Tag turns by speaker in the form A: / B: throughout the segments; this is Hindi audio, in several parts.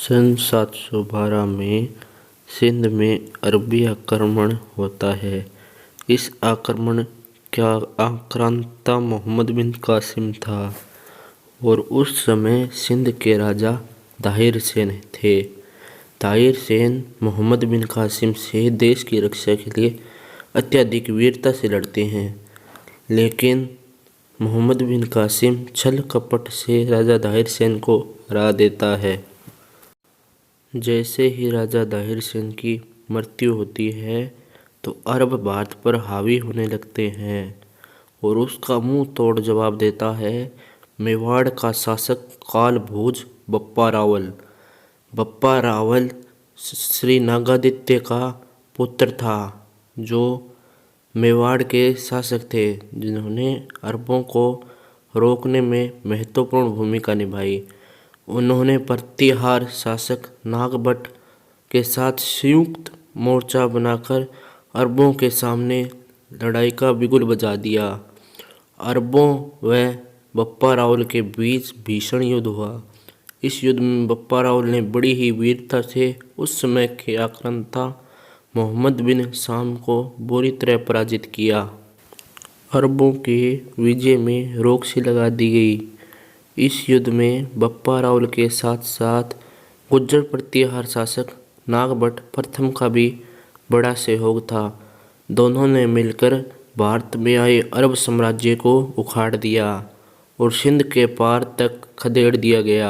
A: सन 712 में सिंध में अरबी आक्रमण होता है। इस आक्रमण का आक्रांता मोहम्मद बिन कासिम था और उस समय सिंध के राजा ताहिर सेन थे। ताहिर सेन मोहम्मद बिन कासिम से देश की रक्षा के लिए अत्यधिक वीरता से लड़ते हैं, लेकिन मोहम्मद बिन कासिम छल कपट से राजा ताहिर सेन को हरा देता है। जैसे ही राजा ताहिर सेन की मृत्यु होती है तो अरब भारत पर हावी होने लगते हैं और उसका मुंह तोड़ जवाब देता है मेवाड़ का शासक काल भोज बप्पा रावल। बप्पा रावल श्री नागादित्य का पुत्र था, जो मेवाड़ के शासक थे, जिन्होंने अरबों को रोकने में महत्वपूर्ण भूमिका निभाई। उन्होंने प्रतिहार शासक नागभट्ट के साथ संयुक्त मोर्चा बनाकर अरबों के सामने लड़ाई का बिगुल बजा दिया। अरबों व बप्पा रावल के बीच भीषण युद्ध हुआ। इस युद्ध में बप्पा रावल ने बड़ी ही वीरता से उस समय के आक्रांता मोहम्मद बिन शाम को बुरी तरह पराजित किया। अरबों के विजय में रोक सी लगा दी गई। इस युद्ध में बप्पा रावल के साथ साथ गुर्जर प्रतिहार शासक नागभट्ट प्रथम का भी बड़ा सहयोग था। दोनों ने मिलकर भारत में आए अरब साम्राज्य को उखाड़ दिया और सिंध के पार तक खदेड़ दिया गया।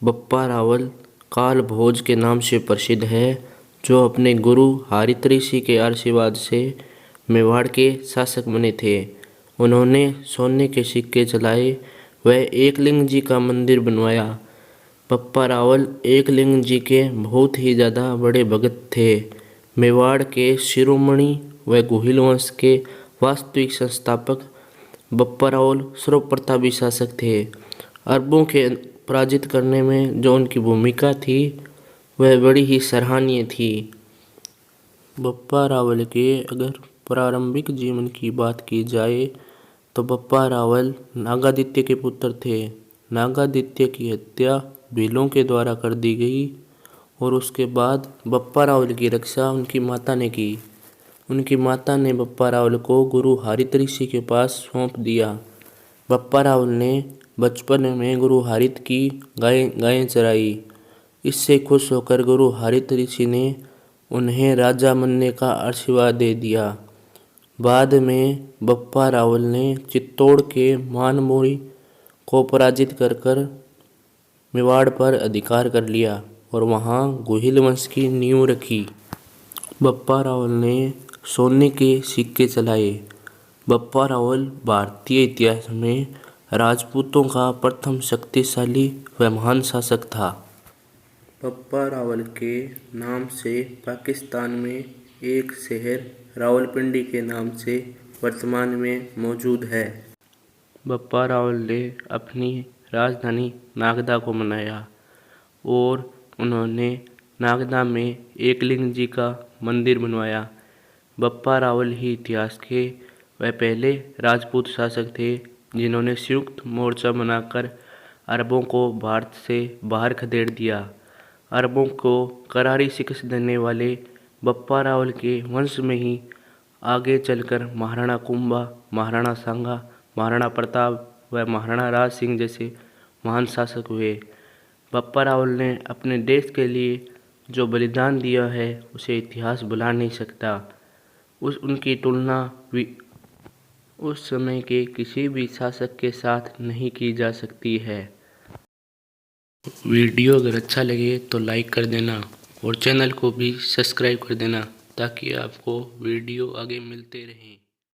A: बप्पा रावल काल भोज के नाम से प्रसिद्ध है, जो अपने गुरु हारित ऋषि के आशीर्वाद से मेवाड़ के शासक बने थे। उन्होंने सोने के सिक्के चलाए, वह एकलिंग जी का मंदिर बनवाया। बप्पा रावल एकलिंग जी के बहुत ही ज़्यादा बड़े भगत थे। मेवाड़ के शिरोमणि व गोहिल वंश के वास्तविक संस्थापक बप्पा रावल सर्वप्रतापी शासक थे। अरबों के पराजित करने में जो उनकी भूमिका थी वह बड़ी ही सराहनीय थी। बप्पा रावल के अगर प्रारंभिक जीवन की बात की जाए तो बप्पा रावल नागादित्य के पुत्र थे। नागादित्य की हत्या भीलों के द्वारा कर दी गई और उसके बाद बप्पा रावल की रक्षा उनकी माता ने की। उनकी माता ने बप्पा रावल को गुरु हारित ऋषि के पास सौंप दिया। बप्पा रावल ने बचपन में गुरु हारित की गायें चराई। इससे खुश होकर गुरु हारित ऋषि ने उन्हें राजा बनने का आशीर्वाद दे दिया। बाद में बप्पा रावल ने चित्तौड़ के मानमोरी को पराजित कर मेवाड़ पर अधिकार कर लिया और वहां गोहिल वंश की नींव रखी। बप्पा रावल ने सोने के सिक्के चलाए। बप्पा रावल भारतीय इतिहास में राजपूतों का प्रथम शक्तिशाली व महान शासक था। बप्पा रावल के नाम से पाकिस्तान में एक शहर रावलपिंडी के नाम से वर्तमान में मौजूद है। बप्पा रावल ने अपनी राजधानी नागदा को बनाया और उन्होंने नागदा में एकलिंग जी का मंदिर बनवाया। बप्पा रावल ही इतिहास के वह पहले राजपूत शासक थे जिन्होंने संयुक्त मोर्चा बनाकर अरबों को भारत से बाहर खदेड़ दिया। अरबों को करारी शिकस्त देने वाले बप्पा रावल के वंश में ही आगे चलकर महाराणा कुंभा, महाराणा सांगा, महाराणा प्रताप व महाराणा राज सिंह जैसे महान शासक हुए। बप्पा रावल ने अपने देश के लिए जो बलिदान दिया है उसे इतिहास भुला नहीं सकता। उनकी तुलना उस समय के किसी भी शासक के साथ नहीं की जा सकती है। वीडियो अगर अच्छा लगे तो लाइक कर देना और चैनल को भी सब्सक्राइब कर देना ताकि आपको वीडियो आगे मिलते रहें।